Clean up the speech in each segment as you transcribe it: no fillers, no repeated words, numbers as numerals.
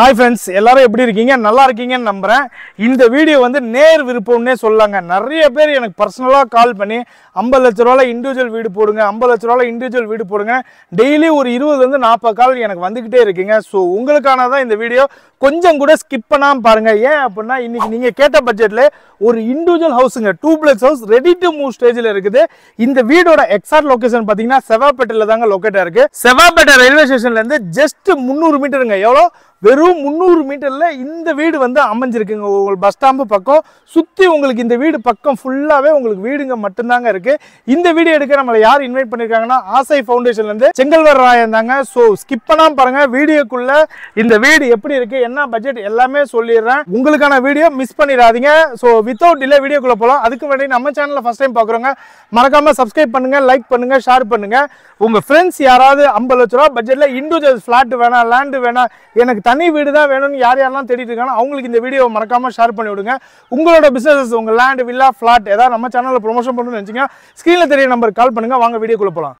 Hi friends, எல்லாரும் எப்படி இருக்கீங்க? நல்லா இருக்கீங்கன்னு நம்புறேன். இந்த வீடியோ வந்து நேர் விருப்பம்னே சொல்லலாங்க. நிறைய பேர் எனக்கு பர்சனலா கால் பண்ணி 50 லட்சம் ரூபாயில இண்டிவிஜுவல் வீடு போடுங்க, 50 லட்சம் ரூபாயில இண்டிவிஜுவல் வீடு போடுங்க. டெய்லி ஒரு 20 ல இருந்து 40 கால் எனக்கு வந்துகிட்டே இருக்குங்க. சோ உங்களுக்கானதான் இந்த வீடியோ. கொஞ்சம் கூட ஸ்கிப் பண்ணாம பாருங்க. ஏன் அப்படின்னா இன்னைக்கு நீங்க கேட்ட பட்ஜெட்ல ஒரு இண்டிவிஜுவல் ஹவுஸ்ங்க 2 ஹவுஸ் ரெடி டு மூவ் ஸ்டேஜ்ல இருக்குது. இந்த வீடோட எக்ஸாக்ட் லொகேஷன் பாத்தீங்கன்னா செவாப்பேட்டையில தாங்க லொகேட் இருக்கு. செவாப்பேட்டை ரயில்வே ஸ்டேஷன்ல இருந்து ஜஸ்ட் 300 மீட்டருங்க. எவ்வளோ? வெறும் 300 மீட்டர்ல இந்த வீடு வந்து அமைஞ்சிருக்குங்க. உங்களுக்கு பஸ் ஸ்டாம்பு பக்கம் சுத்தி உங்களுக்கு இந்த வீடு பக்கம் ஃபுல்லாவே உங்களுக்கு வீடுங்க மட்டும்தாங்க இருக்கு. இந்த வீடியோ எடுக்க நம்மளை யார் இன்வைட் பண்ணிருக்காங்கன்னா ஆசை ஃபவுண்டேஷன்ல இருந்து செங்கல்வர் ராயன் தாங்க. ஸோ ஸ்கிப் பண்ணாம பாருங்க. வீடியோக்குள்ள இந்த வீடு எப்படி இருக்கு, என்ன பட்ஜெட் எல்லாமே சொல்லிடுறேன். உங்களுக்கான வீடியோ மிஸ் பண்ணிடாதீங்க. ஸோ வித்தவுட் டிலே வீடியோக்குள்ள போகலாம். அதுக்கு முன்னாடி நம்ம சேனல்ல ஃபர்ஸ்ட் டைம் பாக்குறோங்க, மறக்காம சப்ஸ்கிரைப் பண்ணுங்க, லைக் பண்ணுங்க, ஷேர் பண்ணுங்க. உங்க ஃப்ரெண்ட்ஸ் யாராவது 50 லட்ச ரூபாய் பட்ஜெட்ல இண்டிவிஜுவல் ஃபிளாட் வேணாம், லேண்ட் வேணாம், எனக்கு தனி வீடு தான் வேணும்னு யாரெல்லாம் தேடிட்டு இருக்காங்க அவங்களுக்கு இந்த வீடியோவை மறக்காம ஷேர் பண்ணி விடுங்க. உங்களோட பிசினஸ், உங்க லேண்ட், வில்லா, ஃபிளாட் ஏதாவது நம்ம சேனல்ல ப்ரொமோஷன் பண்ணணும்னு நினைச்சீங்கன்னா ஸ்கிரீன்ல தெரிய நம்பர் கால் பண்ணுங்க. வாங்க வீடியோக்குள்ள போலாம்.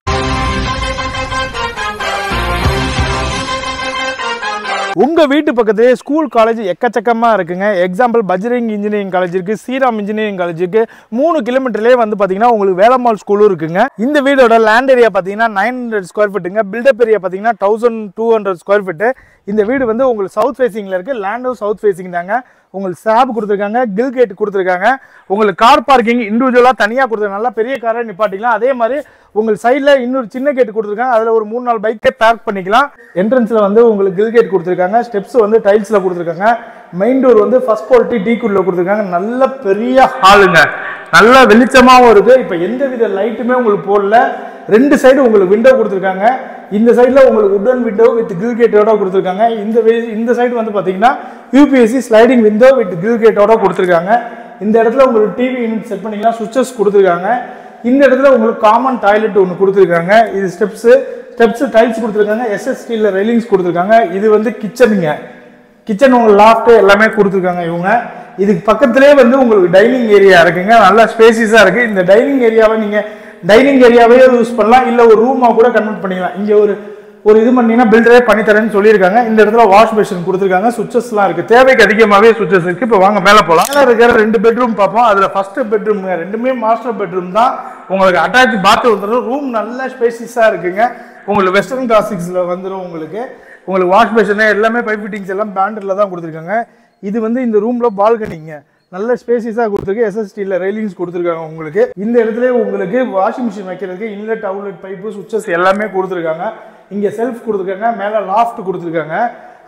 உங்க வீட்டு பக்கத்துலேயே ஸ்கூல் காலேஜ் எக்கச்சக்கமா இருக்குங்க. எக்ஸாம்பிள் பஜ்ரங் இன்ஜினியரிங் காலேஜ் இருக்கு, ஸ்ரீராம் இன்ஜினியரிங் காலேஜ் இருக்கு. 3 கிலோமீட்டர்லேயே வந்து பாத்தீங்கன்னா உங்களுக்கு வேலம்மாள் ஸ்கூலும் இருக்குங்க. இந்த வீடோட லேண்ட் ஏரியா பாத்தீங்கன்னா 900 ஸ்கொயர் ஃபீட்டுங்க. பில்டப் ஏரியா பாத்தீங்கன்னா 1200 ஸ்கொயர் ஃபீட்டு. இந்த வீடு வந்து உங்களுக்கு சவுத் ஃபேசிங்ல இருக்கு. லேண்டும் சவுத் ஃபேசிங் தாங்க. உங்களுக்கு ஸ்லாப் கொடுத்துருக்காங்க, கில் கேட் கொடுத்துருக்காங்க. உங்களுக்கு கார் பார்க்கிங் இண்டிவிஜுவலா தனியாக கொடுத்துருக்காங்க. நல்லா பெரிய காரை நிப்பாட்டிக்கலாம். அதே மாதிரி உங்களுக்கு சைடில் இன்னொரு சின்ன கேட் கொடுத்துருக்காங்க. அதில் ஒரு 3-4 பைக்கே பார்க் பண்ணிக்கலாம். என்ட்ரன்ஸில் வந்து உங்களுக்கு கில் கேட் கொடுத்துருக்காங்க. ஸ்டெப்ஸ் வந்து டைல்ஸில் கொடுத்துருக்காங்க. மெயின் டோர் வந்து ஃபர்ஸ்ட் குவாலிட்டி டீக்குள்ள கொடுத்துருக்காங்க. நல்ல பெரிய ஹாலுங்க, நல்ல வெளிச்சமாகவும் இருக்கு. இப்போ எந்த வித லைட்டுமே உங்களுக்கு போடல. 2 சைடு உங்களுக்கு விண்டோ கொடுத்துருக்காங்க. இந்த சைடில் உங்களுக்கு உட்டன் விண்டோ வித் கில் கேட்டோட கொடுத்துருக்காங்க. இந்த சைடு வந்து பார்த்தீங்கன்னா UPVC sliding window with grill கேட்டோட கொடுத்துருக்காங்க. இந்த இடத்துல உங்களுக்கு டிவி யூனிட் செட் பண்ணிக்கலாம், சுவிச்சஸ் கொடுத்துருக்காங்க. இந்த இடத்துல உங்களுக்கு காமன் டாய்லெட் ஒன்று கொடுத்துருக்காங்க. இது ஸ்டெப்ஸ் டைல்ஸ் கொடுத்துருக்காங்க. எஸ்எஸ்டியில் ரெயிலிங்ஸ் கொடுத்துருக்காங்க. இது வந்து கிச்சனுங்க. கிச்சன் உங்களுக்கு லாஃப்ட் எல்லாமே கொடுத்துருக்காங்க இவங்க. இதுக்கு பக்கத்திலே வந்து உங்களுக்கு டைனிங் ஏரியா இருக்குங்க. நல்லா ஸ்பேசியஸாக இருக்கு. இந்த டைனிங் ஏரியாவை நீங்கள் டைனிங் ஏரியாவே யூஸ் பண்ணலாம், இல்லை ஒரு ரூமாக கூட கன்வெர்ட் பண்ணிக்கலாம். இங்கே ஒரு இது பண்ணீங்கன்னா பில்டரே பண்ணித்தரேன்னு சொல்லியிருக்காங்க. இந்த இடத்துல வாஷ் பேஷன் கொடுத்துருக்காங்க. சுவிச்சஸ்லாம் இருக்கு. தேவைக்கு அதிகமாகவே சுவிச்சஸ் இருக்கு. இப்போ வாங்க மேலே போகலாம். மேலே இருக்கிற 2 பெட்ரூம் பார்ப்போம். அதில் ஃபர்ஸ்ட் பெட்ரூம், ரெண்டுமே மாஸ்டர் பெட்ரூம் தான். உங்களுக்கு அட்டாச் பாத்ரூம் வந்துடும். ரூம் நல்ல ஸ்பேசியஸாக இருக்குங்க. உங்களுக்கு வெஸ்டர்ன் கிளாசிக்ஸில் வந்துடும். உங்களுக்கு வாஷ் பேஷன் எல்லாமே பைப் ஃபிட்டிங்ஸ் எல்லாம் பேண்டரில் தான் கொடுத்துருக்காங்க. இது வந்து இந்த ரூமில் பால்கனிங்க, நல்ல ஸ்பேசியஸாக கொடுத்துருக்கு. எஸ்எஸ்டியில் ரெயிலிங்ஸ் கொடுத்துருக்காங்க. உங்களுக்கு இந்த இடத்துல உங்களுக்கு வாஷிங் மிஷின் வைக்கிறதுக்கு இன்லெட் அவுட்லெட் பைப்பு சுவிச்சஸ் எல்லாமே கொடுத்துருக்காங்க. இங்கே செல்ஃப் கொடுத்துருக்காங்க. மேலே லாஃப்ட் கொடுத்துருக்காங்க.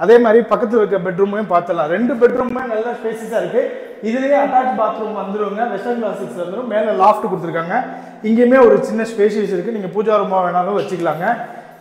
அதே மாதிரி பக்கத்தில் இருக்க பெட்ரூமையும் பார்த்தலாம். 2 பெட்ரூமே நல்ல ஸ்பேசியஸாக இருக்குது. இதுலேயே அட்டாச் பாத்ரூம் வந்துடுங்க. வெஸ்டர்ன் கிளாசிக்ஸ் வந்துடும். மேலே லாஃப்ட் கொடுத்துருக்காங்க. இங்கேயுமே ஒரு சின்ன ஸ்பேசியஸ் இருக்குது. நீங்கள் பூஜா ரூமாக வேணாலும் வச்சுக்கலாங்க.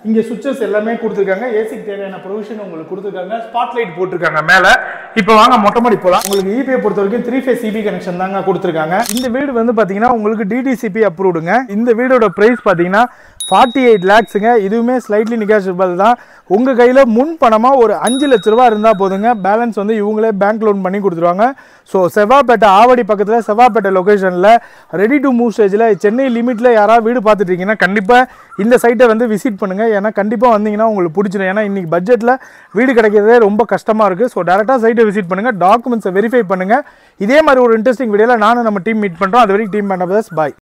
இங்கே சுவிச்சஸ் எல்லாமே கொடுத்துருக்காங்க. ஏசிக்கு தேவையான ப்ரொவிஷன் உங்களுக்கு கொடுத்துருக்காங்க. ஸ்பாட் லைட் போட்டிருக்காங்க மேலே. இப்போ வாங்க மொட்டை மாடி போகலாம். உங்களுக்கு இபிஐ பொறுத்த வரைக்கும் 3 ஃபேஸ் இபி கனெக்ஷன் தாங்க கொடுத்துருக்காங்க. இந்த வீடு வந்து பார்த்தீங்கன்னா உங்களுக்கு டிடிசிபி அப்ரூவ்டுங்க. இந்த வீடோட ப்ரைஸ் பார்த்தீங்கன்னா 48 லேக்ஸுங்க. இதுவுமே ஸ்லைட்லி நெகோஷியபிள் தான். உங்கள் கையில் முன் பணமாக ஒரு 5 லட்ச ரூபா இருந்தால் போதுங்க. பேலன்ஸ் வந்து இவங்களே பேங்க் லோன் பண்ணி கொடுத்துருவாங்க. ஸோ செவாப்பேட்டை ஆவடி பக்கத்தில் செவாப்பேட்டை லொக்கேஷனில் ரெடி டு மூவ் ஸ்டேஜில் சென்னை லிமிட்டில் யாராவது வீடு பார்த்துட்டு இருக்கீங்கன்னா கண்டிப்பாக இந்த சைட்டை வந்து விசிட் பண்ணுங்கள். ஏன்னா கண்டிப்பாக வந்தீங்கன்னா உங்களுக்கு பிடிச்சிடும். ஏன்னா இன்றைக்கி பட்ஜெட்டில் வீடு கிடைக்கிறதே ரொம்ப கஷ்டமாக இருக்குது. ஸோ டேரெக்டாக சைட்டை விசிட் பண்ணுங்கள், டாக்குமெண்ட்ஸை வெரிஃபை பண்ணுங்கள். இதே மாதிரி ஒரு இன்ட்ரெஸ்டிங் வீடியோவில் நானும் நம்ம டீம் மீட் பண்ணுறோம். அது வரைக்கும் டீம் பண்ண பாய்.